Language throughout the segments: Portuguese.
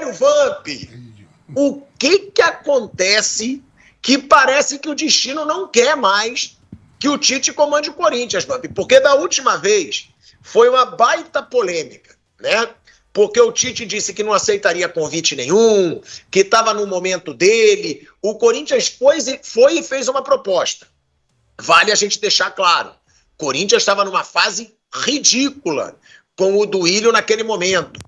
Velho Vamp, o que acontece que parece que o destino não quer mais que o Tite comande o Corinthians, Vamp? Porque da última vez foi uma baita polêmica, né? Porque o Tite disse que não aceitaria convite nenhum, que estava no momento dele. O Corinthians foi e fez uma proposta. Vale a gente deixar claro, o Corinthians estava numa fase ridícula com o Duílio naquele momento,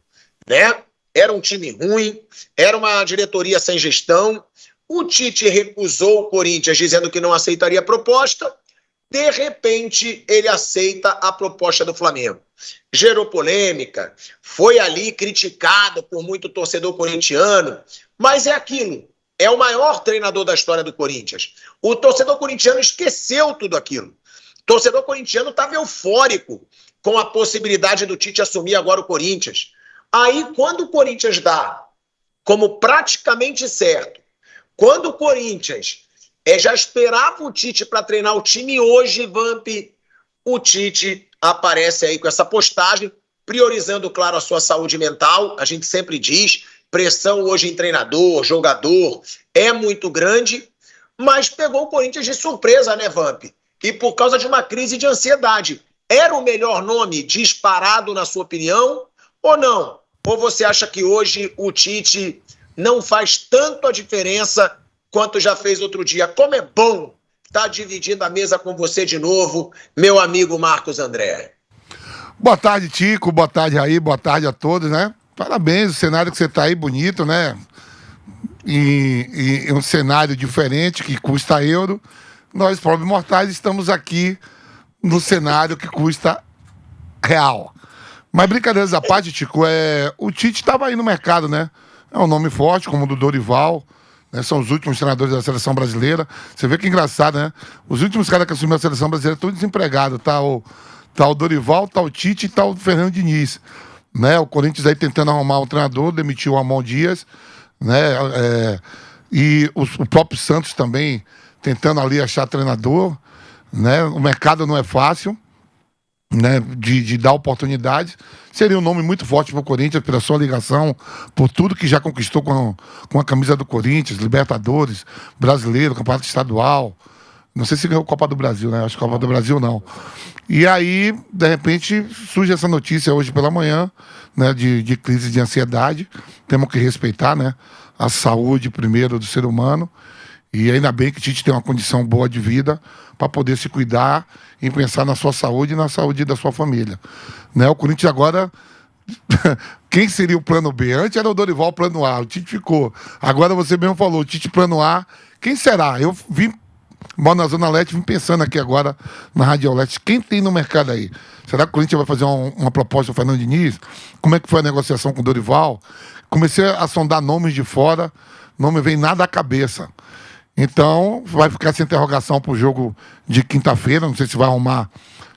né? Era um time ruim, era uma diretoria sem gestão. O Tite recusou o Corinthians dizendo que não aceitaria a proposta. De repente, ele aceita a proposta do Flamengo. Gerou polêmica, foi ali criticado por muito torcedor corintiano, mas é aquilo. É o maior treinador da história do Corinthians. O torcedor corintiano esqueceu tudo aquilo. O torcedor corintiano estava eufórico com a possibilidade do Tite assumir agora o Corinthians. Aí, quando o Corinthians dá como praticamente certo, quando o Corinthians já esperava o Tite para treinar o time, hoje, Vamp, o Tite aparece aí com essa postagem, priorizando, claro, a sua saúde mental. A gente sempre diz, pressão hoje em treinador, jogador, é muito grande, mas pegou o Corinthians de surpresa, né, Vamp? E por causa de uma crise de ansiedade. Era o melhor nome disparado, na sua opinião, ou não? Ou você acha que hoje o Tite não faz tanto a diferença quanto já fez outro dia? Como é bom estar dividindo a mesa com você de novo, meu amigo Marcos André. Boa tarde, Tico. Boa tarde, Raí. Boa tarde a todos, né? Parabéns, o cenário que você tá aí, bonito, né? E um cenário diferente, que custa euro. Nós, pobres mortais, estamos aqui no cenário que custa real. Mas brincadeiras à parte, Tico, o Tite estava aí no mercado, né? É um nome forte, como o do Dorival, né? São os últimos treinadores da seleção brasileira. Você vê que engraçado, né? Os últimos caras que assumiram a seleção brasileira estão desempregados. Tá o Dorival, tá o Tite e tá o Fernando Diniz. Né? O Corinthians aí tentando arrumar um treinador, demitiu o Ramon Dias, né? E o próprio Santos também tentando ali achar treinador, né? O mercado não é fácil, né? De dar oportunidades. Seria um nome muito forte para o Corinthians, pela sua ligação, por tudo que já conquistou com a camisa do Corinthians, Libertadores, Brasileiro, Campeonato Estadual. Não sei se ganhou a Copa do Brasil, né? Acho que a Copa do Brasil não. E aí, de repente, surge essa notícia hoje pela manhã, né? De crise de ansiedade. Temos que respeitar, né? A saúde primeiro do ser humano. E ainda bem que a gente tem uma condição boa de vida para poder se cuidar e pensar na sua saúde e na saúde da sua família. Né? O Corinthians agora... Quem seria o plano B? Antes era o Dorival plano A, o Tite ficou. Agora você mesmo falou, o Tite plano A. Quem será? Eu moro na Zona Leste, vim pensando aqui agora na Rádio Leste. Quem tem no mercado aí? Será que o Corinthians vai fazer uma proposta ao Fernando Diniz? Como é que foi a negociação com o Dorival? Comecei a sondar nomes de fora, não me vem nada à cabeça. Então, vai ficar essa interrogação para o jogo de quinta-feira. Não sei se vai arrumar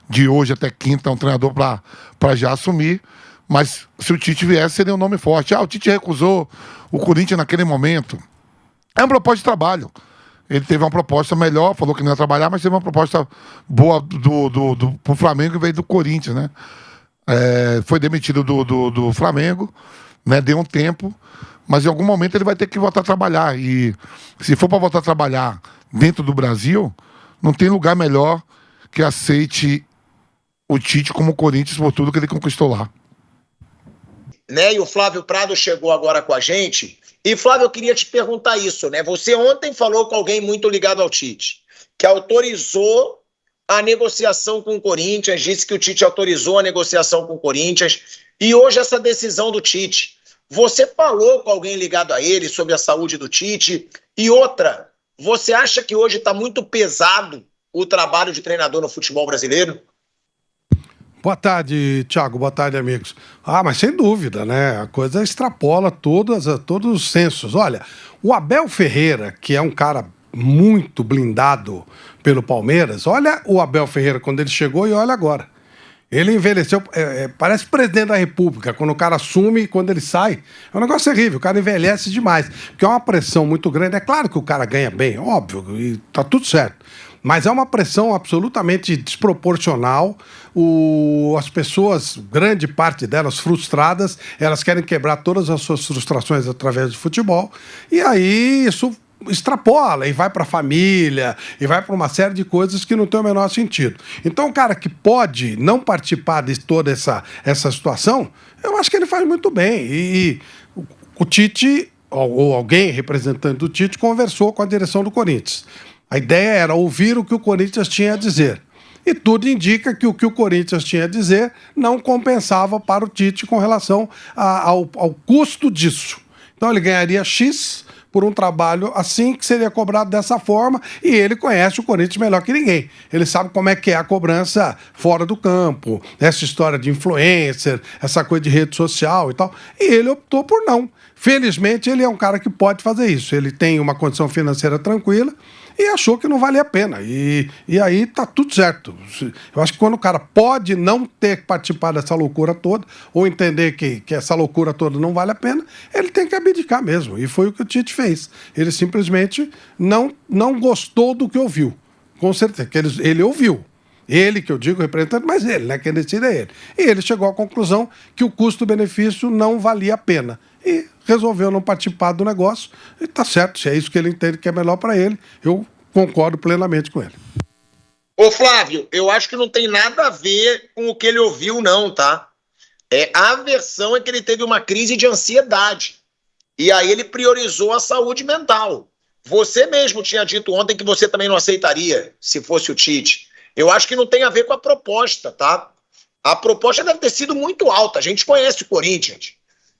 de hoje até quinta um treinador para já assumir. Mas se o Tite viesse, seria um nome forte. O Tite recusou o Corinthians naquele momento. É uma proposta de trabalho. Ele teve uma proposta melhor, falou que não ia trabalhar, mas teve uma proposta boa pro Flamengo em vez do Corinthians, né? Foi demitido do Flamengo, né? Deu um tempo, mas em algum momento ele vai ter que voltar a trabalhar. E se for para voltar a trabalhar dentro do Brasil, não tem lugar melhor que aceite o Tite como o Corinthians por tudo que ele conquistou lá. Né? E o Flávio Prado chegou agora com a gente. E, Flávio, eu queria te perguntar isso, né? Você ontem falou com alguém muito ligado ao Tite, que autorizou a negociação com o Corinthians, disse que o Tite autorizou a negociação com o Corinthians, e hoje essa decisão do Tite. Você falou com alguém ligado a ele sobre a saúde do Tite? E outra, você acha que hoje está muito pesado o trabalho de treinador no futebol brasileiro? Boa tarde, Thiago. Boa tarde, amigos. Mas sem dúvida, né? A coisa extrapola todos os censos. Olha, o Abel Ferreira, que é um cara muito blindado pelo Palmeiras, olha o Abel Ferreira quando ele chegou e olha agora. Ele envelheceu, parece presidente da República, quando o cara assume e quando ele sai. É um negócio terrível, o cara envelhece demais. Porque é uma pressão muito grande. É claro que o cara ganha bem, óbvio, e tá tudo certo. Mas é uma pressão absolutamente desproporcional. As pessoas, grande parte delas frustradas, elas querem quebrar todas as suas frustrações através do futebol. E aí isso extrapola e vai para a família e vai para uma série de coisas que não tem o menor sentido. Então, o cara que pode não participar de toda essa situação, eu acho que ele faz muito bem. E o Tite, ou alguém representante do Tite, conversou com a direção do Corinthians. A ideia era ouvir o que o Corinthians tinha a dizer. E tudo indica que o Corinthians tinha a dizer não compensava para o Tite com relação ao custo disso. Então, ele ganharia X por um trabalho assim, que seria cobrado dessa forma, e ele conhece o Corinthians melhor que ninguém. Ele sabe como é que é a cobrança fora do campo, essa história de influencer, essa coisa de rede social e tal, e ele optou por não. Felizmente, ele é um cara que pode fazer isso. Ele tem uma condição financeira tranquila e achou que não valia a pena. E aí tá tudo certo. Eu acho que quando o cara pode não ter que participar dessa loucura toda, ou entender que essa loucura toda não vale a pena, ele tem que abdicar mesmo. E foi o que o Tite fez. Ele simplesmente não gostou do que ouviu. Com certeza, que ele ouviu. Ele, que eu digo, representante, mas ele, né? Quem decide é ele. E ele chegou à conclusão que o custo-benefício não valia a pena. E resolveu não participar do negócio. E tá certo, se é isso que ele entende que é melhor para ele, eu concordo plenamente com ele. Ô Flávio, eu acho que não tem nada a ver com o que ele ouviu, não, tá? A versão é que ele teve uma crise de ansiedade. E aí ele priorizou a saúde mental. Você mesmo tinha dito ontem que você também não aceitaria, se fosse o Tite. Eu acho que não tem a ver com a proposta, tá? A proposta deve ter sido muito alta. A gente conhece o Corinthians.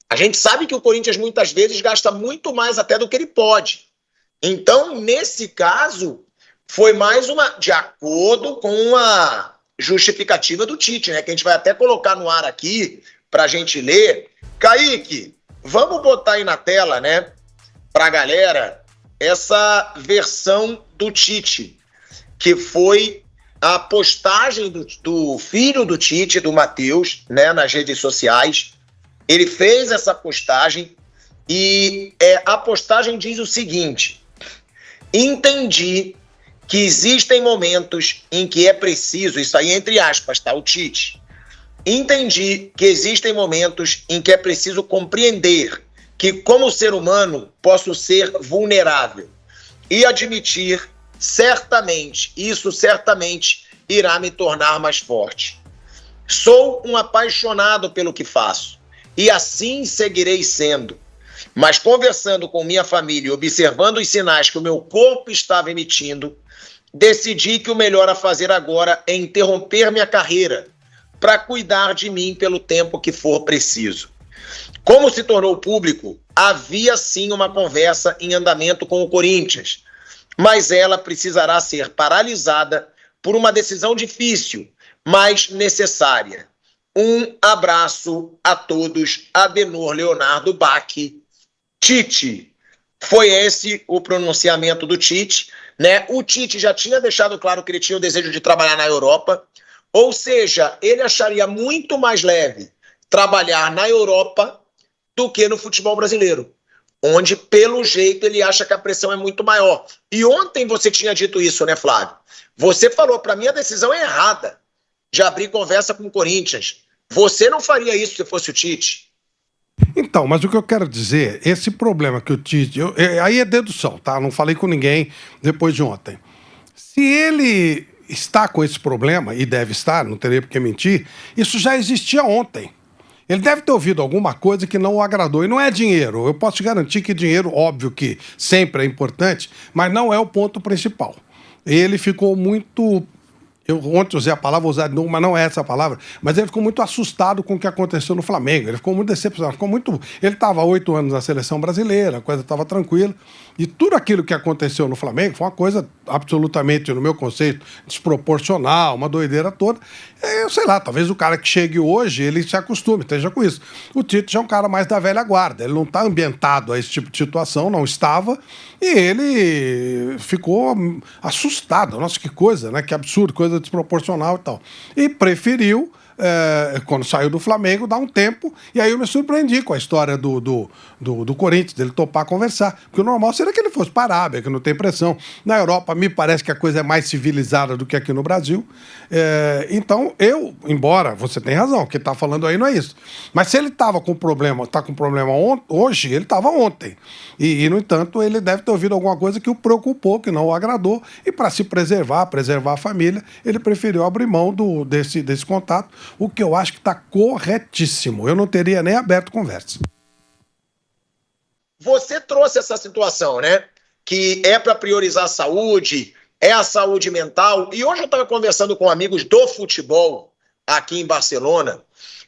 A gente sabe que o Corinthians muitas vezes gasta muito mais até do que ele pode. Então, nesse caso, foi mais de acordo com a justificativa do Tite, né? Que a gente vai até colocar no ar aqui para a gente ler. Kaique, vamos botar aí na tela, né? Para a galera, essa versão do Tite, que foi a postagem do filho do Tite, do Matheus, né, nas redes sociais. Ele fez essa postagem e a postagem diz o seguinte: entendi que existem momentos em que é preciso, isso aí entre aspas, tá, o Tite. Entendi que existem momentos em que é preciso compreender que, como ser humano, posso ser vulnerável e admitir isso certamente irá me tornar mais forte. Sou um apaixonado pelo que faço e assim seguirei sendo. Mas conversando com minha família e observando os sinais que o meu corpo estava emitindo, decidi que o melhor a fazer agora é interromper minha carreira para cuidar de mim pelo tempo que for preciso. Como se tornou público, havia sim uma conversa em andamento com o Corinthians, mas ela precisará ser paralisada por uma decisão difícil, mas necessária. Um abraço a todos, Adenor Leonardo Bach, Tite. Foi esse o pronunciamento do Tite, né? O Tite já tinha deixado claro que ele tinha o desejo de trabalhar na Europa, ou seja, ele acharia muito mais leve trabalhar na Europa do que no futebol brasileiro, onde, pelo jeito, ele acha que a pressão é muito maior. E ontem você tinha dito isso, né, Flávio? Você falou, para mim a decisão é errada de abrir conversa com o Corinthians. Você não faria isso se fosse o Tite? Então, mas o que eu quero dizer, esse problema que o Tite... aí é dedução, tá? Não falei com ninguém depois de ontem. Se ele está com esse problema, e deve estar, não teria por que mentir, isso já existia ontem. Ele deve ter ouvido alguma coisa que não o agradou. E não é dinheiro. Eu posso te garantir que dinheiro, óbvio que sempre é importante, mas não é o ponto principal. Ele ficou muito... Eu ontem usei a palavra, usar de novo, mas não é essa a palavra. Mas ele ficou muito assustado com o que aconteceu no Flamengo. Ele ficou muito decepcionado. Ele estava há 8 anos na seleção brasileira, a coisa estava tranquila. E tudo aquilo que aconteceu no Flamengo foi uma coisa absolutamente, no meu conceito, desproporcional, uma doideira toda. Eu sei lá, talvez o cara que chegue hoje, ele se acostume, esteja com isso. O Tite já é um cara mais da velha guarda. Ele não está ambientado a esse tipo de situação, não estava. E ele ficou assustado. Nossa, que coisa, né? Que absurdo, coisa desproporcional e tal. E preferiu quando saiu do Flamengo, dá um tempo, e aí eu me surpreendi com a história do Corinthians, dele topar conversar. Porque o normal seria que ele fosse para a Arábia, que não tem pressão. Na Europa, me parece que a coisa é mais civilizada do que aqui no Brasil. Então, embora você tenha razão, o que está falando aí não é isso. Mas se ele estava com problema, está com problema hoje, ele estava ontem. E, no entanto, ele deve ter ouvido alguma coisa que o preocupou, que não o agradou, e para se preservar a família, ele preferiu abrir mão desse contato, o que eu acho que está corretíssimo. Eu não teria nem aberto conversa. Você trouxe essa situação, né? Que é para priorizar a saúde, é a saúde mental. E hoje eu estava conversando com amigos do futebol aqui em Barcelona,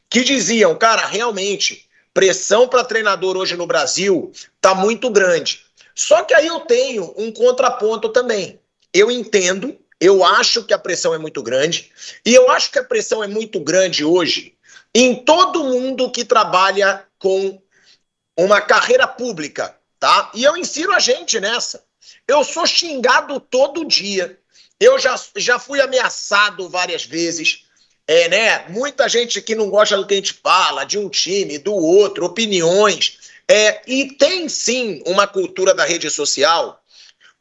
que diziam, cara, realmente, pressão para treinador hoje no Brasil está muito grande. Só que aí eu tenho um contraponto também. Eu entendo, eu acho que a pressão é muito grande, e eu acho que a pressão é muito grande hoje em todo mundo que trabalha com uma carreira pública, tá? E eu insiro a gente nessa. Eu sou xingado todo dia. Eu já fui ameaçado várias vezes. Né? Muita gente que não gosta do que a gente fala, de um time, do outro, opiniões. E tem sim uma cultura da rede social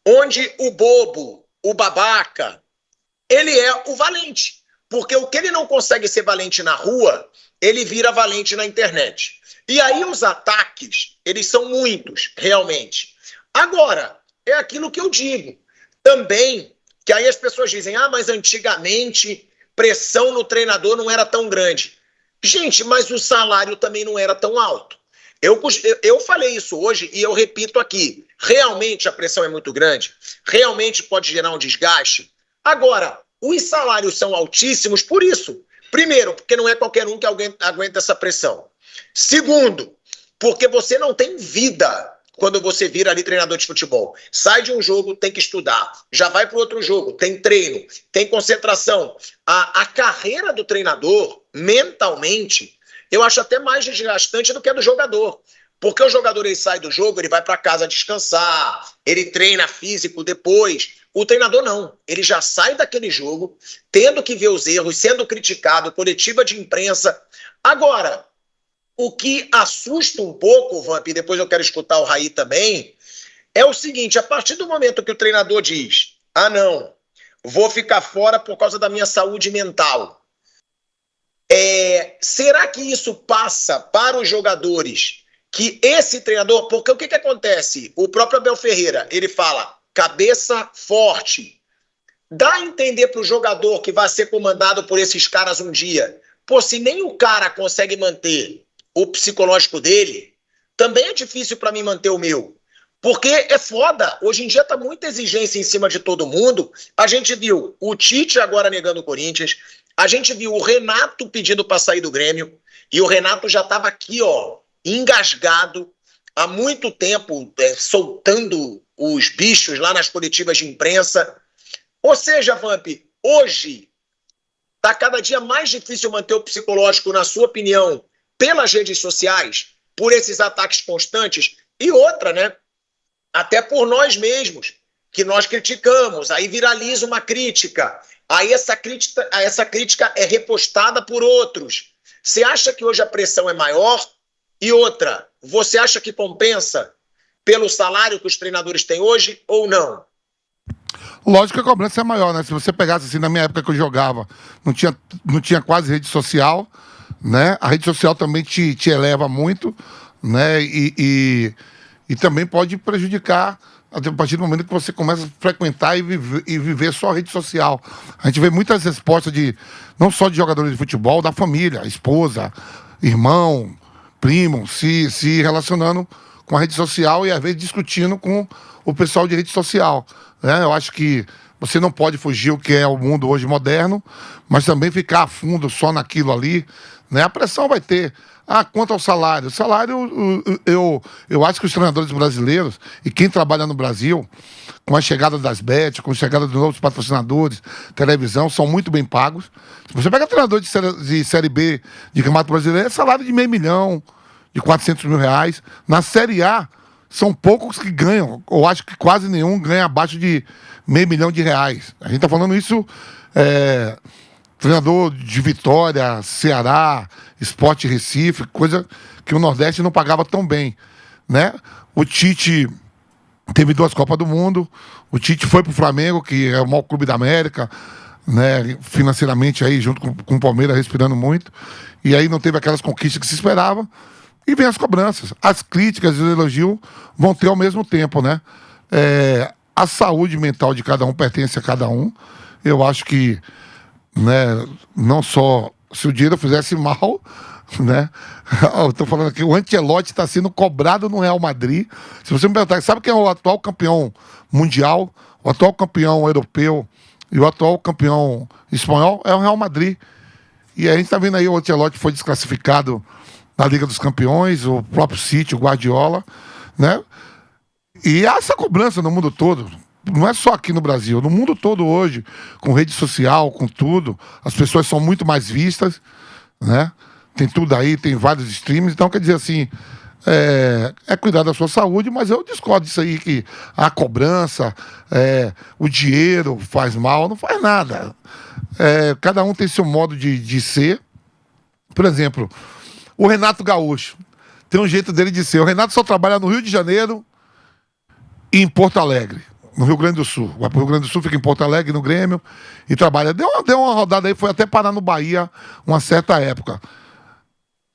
onde o bobo, o babaca, ele é o valente. Porque o que ele não consegue ser valente na rua, ele vira valente na internet. E aí os ataques, eles são muitos, realmente. Agora, é aquilo que eu digo. Também, que aí as pessoas dizem, mas antigamente pressão no treinador não era tão grande. Gente, mas o salário também não era tão alto. Eu falei isso hoje e eu repito aqui. Realmente a pressão é muito grande. Realmente pode gerar um desgaste. Agora, os salários são altíssimos por isso. Primeiro, porque não é qualquer um que aguenta essa pressão. Segundo, porque você não tem vida quando você vira ali treinador de futebol. Sai de um jogo, tem que estudar. Já vai para o outro jogo, tem treino, tem concentração. A carreira do treinador, mentalmente, eu acho até mais desgastante do que a do jogador. Porque o jogador ele sai do jogo, ele vai para casa descansar, ele treina físico depois. O treinador não. Ele já sai daquele jogo, tendo que ver os erros, sendo criticado, coletiva de imprensa. Agora, o que assusta um pouco, Vamp, e depois eu quero escutar o Raí também, é o seguinte, a partir do momento que o treinador diz, não, vou ficar fora por causa da minha saúde mental, será que isso passa para os jogadores que esse treinador, porque o que acontece? O próprio Abel Ferreira, ele fala, cabeça forte, dá a entender para o jogador que vai ser comandado por esses caras um dia, se nem o cara consegue manter o psicológico dele, também é difícil para mim manter o meu. Porque é foda. Hoje em dia tá muita exigência em cima de todo mundo. A gente viu o Tite agora negando o Corinthians. A gente viu o Renato pedindo para sair do Grêmio. E o Renato já tava aqui, engasgado há muito tempo, soltando os bichos lá nas coletivas de imprensa. Ou seja, Vamp, hoje tá cada dia mais difícil manter o psicológico, na sua opinião, pelas redes sociais, por esses ataques constantes, e outra, né? Até por nós mesmos, que nós criticamos, aí viraliza uma crítica, aí essa crítica é repostada por outros. Você acha que hoje a pressão é maior? E outra, você acha que compensa pelo salário que os treinadores têm hoje ou não? Lógico que a cobrança é maior, né? Se você pegasse assim, na minha época que eu jogava, não tinha quase rede social, né? A rede social também te eleva muito, né? E também pode prejudicar a partir do momento que você começa a frequentar e viver só a rede social. A gente vê muitas respostas não só de jogadores de futebol, da família, esposa, irmão, primo, se relacionando com a rede social e às vezes discutindo com o pessoal de rede social, né? Eu acho que você não pode fugir o que é o mundo hoje moderno, mas também ficar a fundo só naquilo ali, né? A pressão vai ter. Quanto ao salário. O salário, eu acho que os treinadores brasileiros e quem trabalha no Brasil, com a chegada das bets, com a chegada dos novos patrocinadores, televisão, são muito bem pagos. Se você pega treinador de Série B de Campeonato Brasileiro, é salário de R$500 mil, de R$400 mil. Na Série A, são poucos que ganham, ou acho que quase nenhum ganha abaixo de R$500 mil. A gente está falando isso treinador de Vitória, Ceará, Sport Recife, coisa que o Nordeste não pagava tão bem, né? O Tite teve 2 Copas do Mundo, o Tite foi pro Flamengo, que é o maior clube da América, né? Financeiramente aí, junto com o Palmeiras, respirando muito, e aí não teve aquelas conquistas que se esperava, e vem as cobranças. As críticas e os elogios vão ter ao mesmo tempo, né? A saúde mental de cada um pertence a cada um. Eu acho que, né, não só se o dinheiro fizesse mal, né? Eu tô falando aqui, o Ancelotti está sendo cobrado no Real Madrid. Se você me perguntar, sabe quem é o atual campeão mundial, o atual campeão europeu e o atual campeão espanhol? É o Real Madrid. E a gente tá vendo aí, o Ancelotti foi desclassificado na Liga dos Campeões, o próprio City, o Guardiola, né? E há essa cobrança no mundo todo. Não é só aqui no Brasil, no mundo todo hoje, com rede social, com tudo, as pessoas são muito mais vistas, né? Tem tudo aí, tem vários streams, então quer dizer assim, cuidar da sua saúde, mas eu discordo disso aí, que a cobrança, o dinheiro faz mal, não faz nada. Cada um tem seu modo de ser. Por exemplo, o Renato Gaúcho tem um jeito dele de ser. O Renato só trabalha no Rio de Janeiro e em Porto Alegre, no Rio Grande do Sul. Vai pro Rio Grande do Sul, fica em Porto Alegre, no Grêmio, e trabalha. Deu uma rodada aí, foi até parar no Bahia uma certa época.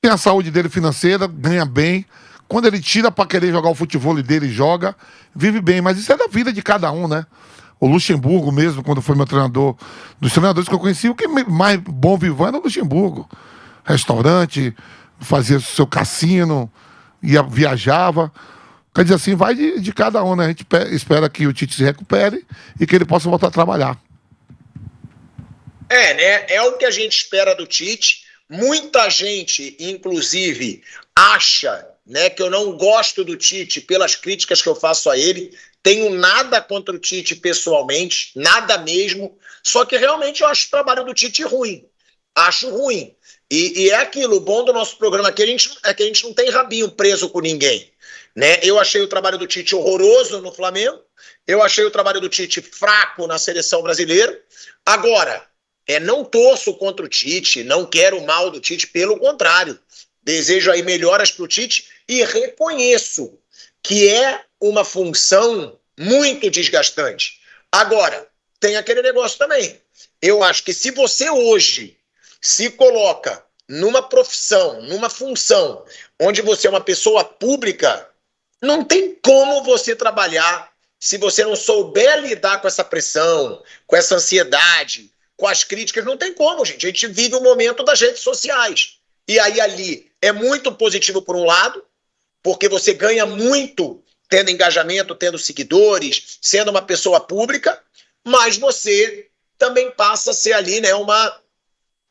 Tem a saúde dele financeira, ganha bem. Quando ele tira pra querer jogar o futebol dele, joga, vive bem. Mas isso é da vida de cada um, né? O Luxemburgo mesmo, quando foi meu treinador, dos treinadores que eu conheci, o que mais bom vivão era o Luxemburgo. Restaurante, fazia seu cassino, viajava. Quer dizer assim, vai de cada um, né? A gente espera que o Tite se recupere e que ele possa voltar a trabalhar. Né? É o que a gente espera do Tite. Muita gente, inclusive, acha, né, que eu não gosto do Tite pelas críticas que eu faço a ele. Tenho nada contra o Tite pessoalmente, nada mesmo. Só que realmente eu acho o trabalho do Tite ruim. Acho ruim. E é aquilo, o bom do nosso programa aqui é que a gente não tem rabinho preso com ninguém. Né? Eu achei o trabalho do Tite horroroso no Flamengo. Eu achei o trabalho do Tite fraco na seleção brasileira. Agora, não torço contra o Tite, não quero o mal do Tite, pelo contrário. Desejo aí melhoras para o Tite e reconheço que é uma função muito desgastante. Agora, tem aquele negócio também. Eu acho que se você hoje se coloca numa profissão, numa função, onde você é uma pessoa pública, não tem como você trabalhar se você não souber lidar com essa pressão, com essa ansiedade, com as críticas. Não tem como, gente. A gente vive o momento das redes sociais. E aí ali é muito positivo por um lado, porque você ganha muito tendo engajamento, tendo seguidores, sendo uma pessoa pública, mas você também passa a ser ali, né, uma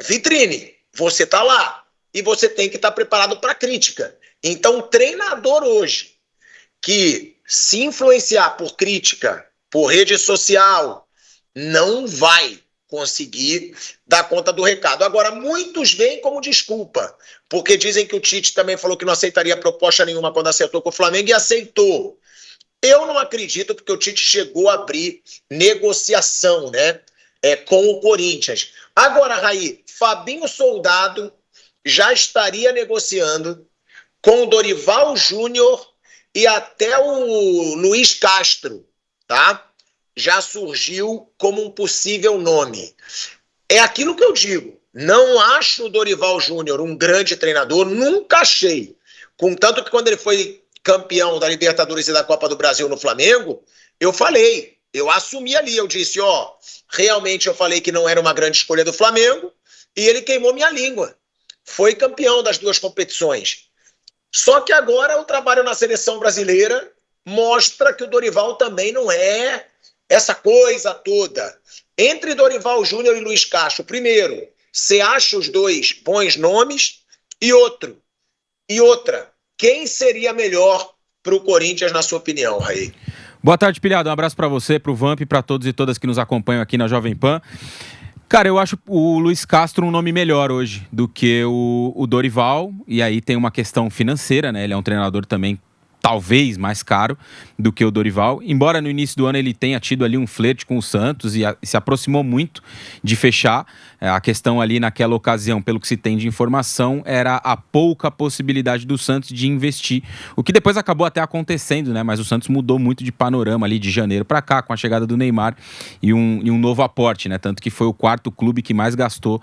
vitrine. Você está lá e você tem que estar preparado para a crítica. Então, o treinador hoje que se influenciar por crítica, por rede social, não vai conseguir dar conta do recado. Agora, muitos veem como desculpa, porque dizem que o Tite também falou que não aceitaria proposta nenhuma quando acertou com o Flamengo e aceitou. Eu não acredito, porque o Tite chegou a abrir negociação, né, com o Corinthians. Agora, Raí, Fabinho Soldado já estaria negociando com o Dorival Júnior e até o Luiz Castro, tá? Já surgiu como um possível nome. É aquilo que eu digo. Não acho o Dorival Júnior um grande treinador, nunca achei. Contanto que quando ele foi campeão da Libertadores e da Copa do Brasil no Flamengo, eu falei, eu assumi ali, eu disse, realmente eu falei que não era uma grande escolha do Flamengo, e ele queimou minha língua. Foi campeão das 2 competições. Só que agora o trabalho na seleção brasileira mostra que o Dorival também não é essa coisa toda. Entre Dorival Júnior e Luiz Castro, primeiro, você acha os 2 bons nomes? E outra, quem seria melhor para o Corinthians, na sua opinião, Raí? Boa tarde, Pilhado. Um abraço para você, para o Vamp e para todos e todas que nos acompanham aqui na Jovem Pan. Cara, eu acho o Luiz Castro um nome melhor hoje do que o Dorival. E aí tem uma questão financeira, né? Ele é um treinador também talvez mais caro do que o Dorival, embora no início do ano ele tenha tido ali um flerte com o Santos e se aproximou muito de fechar. A questão ali naquela ocasião, pelo que se tem de informação, era a pouca possibilidade do Santos de investir, o que depois acabou até acontecendo, né? Mas o Santos mudou muito de panorama ali de janeiro para cá, com a chegada do Neymar e um novo aporte, né? Tanto que foi o quarto clube que mais gastou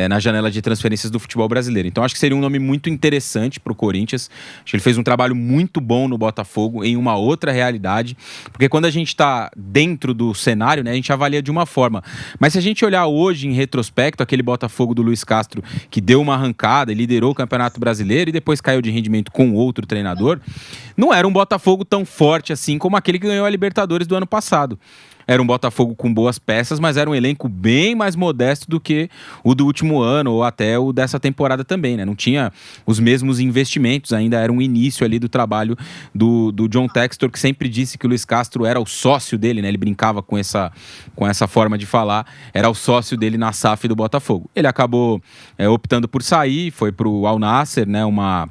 na janela de transferências do futebol brasileiro. Então acho que seria um nome muito interessante para o Corinthians. Acho que ele fez um trabalho muito bom no Botafogo, em uma outra realidade, porque quando a gente está dentro do cenário, né, a gente avalia de uma forma, mas se a gente olhar hoje em retrospecto, aquele Botafogo do Luiz Castro que deu uma arrancada e liderou o Campeonato Brasileiro e depois caiu de rendimento com outro treinador, não era um Botafogo tão forte assim como aquele que ganhou a Libertadores do ano passado. Era um Botafogo com boas peças, mas era um elenco bem mais modesto do que o do último ano ou até o dessa temporada também, né? Não tinha os mesmos investimentos, ainda era um início ali do trabalho do John Textor, que sempre disse que o Luiz Castro era o sócio dele, né? Ele brincava com essa forma de falar, era o sócio dele na SAF do Botafogo. Ele acabou optando por sair, foi pro Al Nassr, né? Uma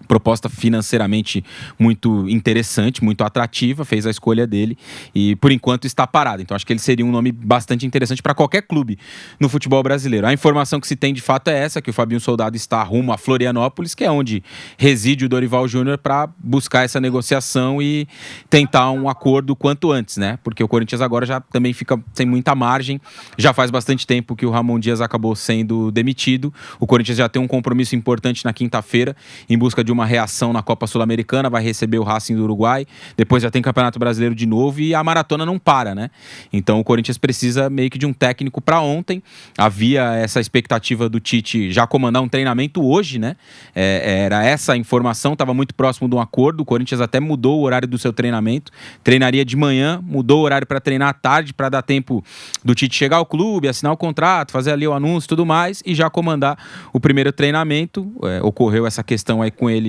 proposta financeiramente muito interessante, muito atrativa, fez a escolha dele e por enquanto está parado. Então acho que ele seria um nome bastante interessante para qualquer clube no futebol brasileiro. A informação que se tem de fato é essa, que o Fabinho Soldado está rumo a Florianópolis, que é onde reside o Dorival Júnior, para buscar essa negociação e tentar um acordo quanto antes, né? Porque o Corinthians agora já também fica sem muita margem, já faz bastante tempo que o Ramon Dias acabou sendo demitido, o Corinthians já tem um compromisso importante na quinta-feira em busca de uma reação na Copa Sul-Americana, vai receber o Racing do Uruguai, depois já tem Campeonato Brasileiro de novo e a maratona não para, né? Então o Corinthians precisa meio que de um técnico para ontem. Havia essa expectativa do Tite já comandar um treinamento hoje, né? Era essa a informação, estava muito próximo de um acordo, o Corinthians até mudou o horário do seu treinamento, treinaria de manhã, mudou o horário para treinar à tarde, para dar tempo do Tite chegar ao clube, assinar o contrato, fazer ali o anúncio e tudo mais, e já comandar o primeiro treinamento. Ocorreu essa questão aí com ele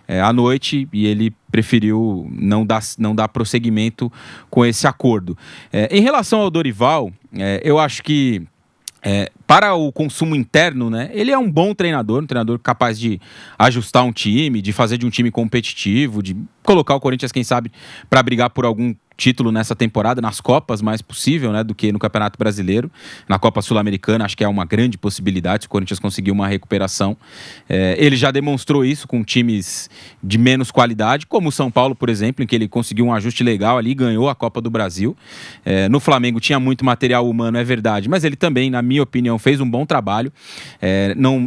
à noite e ele preferiu não dar prosseguimento com esse acordo. Em relação ao Dorival, eu acho que para o consumo interno, né, ele é um bom treinador, um treinador capaz de ajustar um time, de fazer de um time competitivo, de colocar o Corinthians, quem sabe, para brigar por algum título nessa temporada, nas Copas mais possível, né, do que no Campeonato Brasileiro. Na Copa Sul-Americana acho que é uma grande possibilidade se o Corinthians conseguir uma recuperação. Ele já demonstrou isso com times de menos qualidade, como o São Paulo, por exemplo, em que ele conseguiu um ajuste legal ali e ganhou a Copa do Brasil. No Flamengo tinha muito material humano, é verdade, mas ele também, na minha opinião, fez um bom trabalho.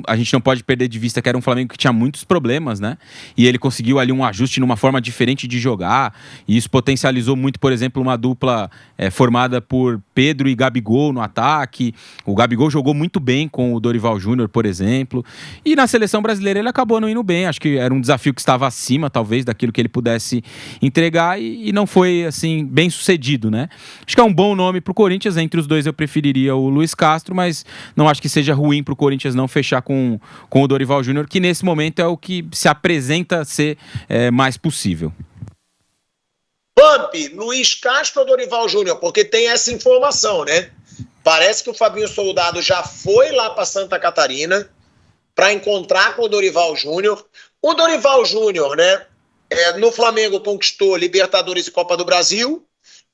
A gente não pode perder de vista que era um Flamengo que tinha muitos problemas, né? E ele conseguiu ali um ajuste numa forma diferente de jogar, e isso potencializou muito, por exemplo, uma dupla formada por Pedro e Gabigol no ataque. O Gabigol jogou muito bem com o Dorival Júnior, por exemplo. E na seleção brasileira ele acabou não indo bem. Acho que era um desafio que estava acima, talvez, daquilo que ele pudesse entregar e não foi, assim, bem sucedido, né? Acho que é um bom nome pro Corinthians. Entre os dois eu preferiria o Luiz Castro, mas não acho que seja ruim pro Corinthians não fechar com o Dorival Júnior, que nesse momento é o que se apresenta ser mais possível. Vamp, Luiz Castro ou Dorival Júnior? Porque tem essa informação, né? Parece que o Fabinho Soldado já foi lá para Santa Catarina para encontrar com o Dorival Júnior. O Dorival Júnior, né? No Flamengo conquistou Libertadores e Copa do Brasil.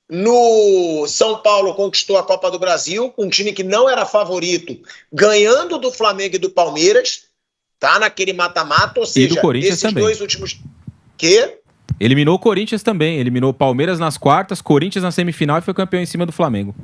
No São Paulo conquistou a Copa do Brasil, com um time que não era favorito, ganhando do Flamengo e do Palmeiras, tá? Naquele mata-mata, ou seja, e do Corinthians esses também. Dois últimos... Que? Eliminou o Corinthians também, eliminou o Palmeiras nas quartas, Corinthians na semifinal e foi campeão em cima do Flamengo.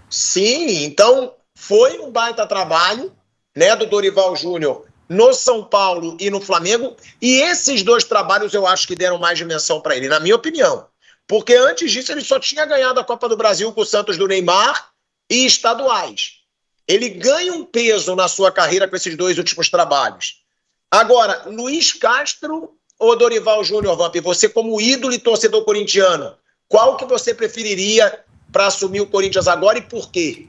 Sim, então foi um baita trabalho, né, do Dorival Júnior no São Paulo e no Flamengo, e esses dois trabalhos eu acho que deram mais dimensão para ele, na minha opinião. Porque antes disso ele só tinha ganhado a Copa do Brasil com o Santos do Neymar e estaduais. Ele ganha um peso na sua carreira com esses dois últimos trabalhos. Agora, Luiz Castro ou Dorival Júnior, Vamp, você como ídolo e torcedor corintiano, qual que você preferiria para assumir o Corinthians agora e por quê?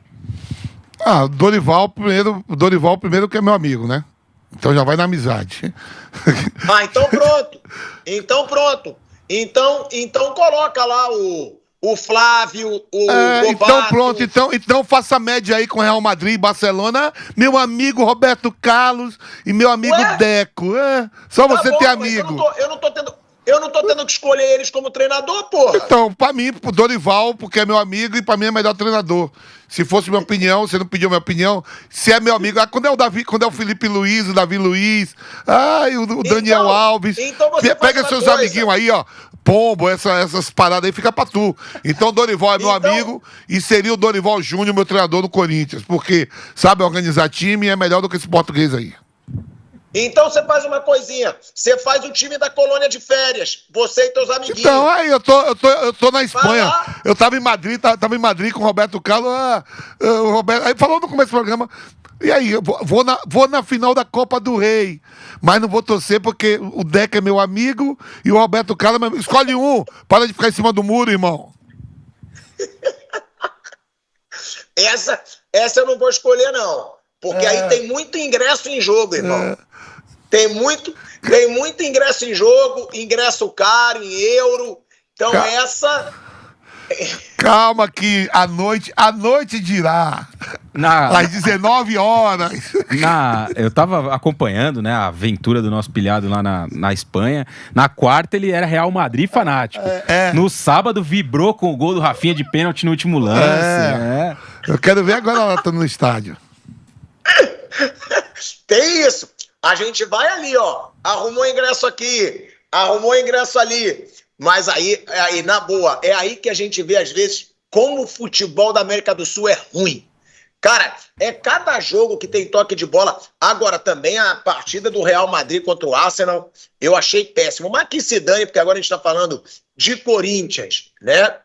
Dorival primeiro que é meu amigo, né? Então já vai na amizade. Então pronto. Então coloca lá o Flávio, o Lobato. Então pronto, então faça média aí com Real Madrid e Barcelona, meu amigo Roberto Carlos e meu amigo Deco. Só você ter amigo. Eu não tô tendo... Eu não tô tendo que escolher eles como treinador, porra. Então, pra mim, pro Dorival, porque é meu amigo e pra mim é melhor treinador. Se fosse minha opinião, você não pediu minha opinião. Se é meu amigo, quando é o Davi, quando é o Felipe Luiz, o Davi Luiz, o Daniel Alves. Então você pega seus amiguinhos aí, ó. Pombo, essas paradas aí, fica pra tu. Então, Dorival é meu amigo e seria o Dorival Júnior, meu treinador no Corinthians, porque sabe organizar time e é melhor do que esse português aí. Então você faz uma coisinha, você faz o time da colônia de férias, você e teus amiguinhos. Então, aí, eu tô na Espanha. Eu tava em Madrid, tava em Madrid com o Roberto Carlos. O Roberto, aí falou no começo do programa. E aí, eu vou na final da Copa do Rei. Mas não vou torcer porque o Deca é meu amigo e o Roberto Carlos. Escolhe um. Para de ficar em cima do muro, irmão. Essa eu não vou escolher, não. Porque aí tem muito ingresso em jogo, irmão. Tem muito ingresso em jogo, ingresso caro, em euro. Então essa... Calma que a noite dirá. Às 19 horas. Eu tava acompanhando, né, a aventura do nosso pilhado lá na Espanha. Na quarta ele era Real Madrid fanático. No sábado vibrou com o gol do Rafinha de pênalti no último lance. Eu quero ver agora ela tá no estádio. Tem isso. A gente vai ali, ó. Arrumou ingresso aqui, arrumou ingresso ali. Mas aí, na boa, é aí que a gente vê, às vezes, como o futebol da América do Sul é ruim. Cara, é cada jogo que tem toque de bola. Agora, também a partida do Real Madrid contra o Arsenal, eu achei péssimo. Mas que se dane, porque agora a gente tá falando de Corinthians, né?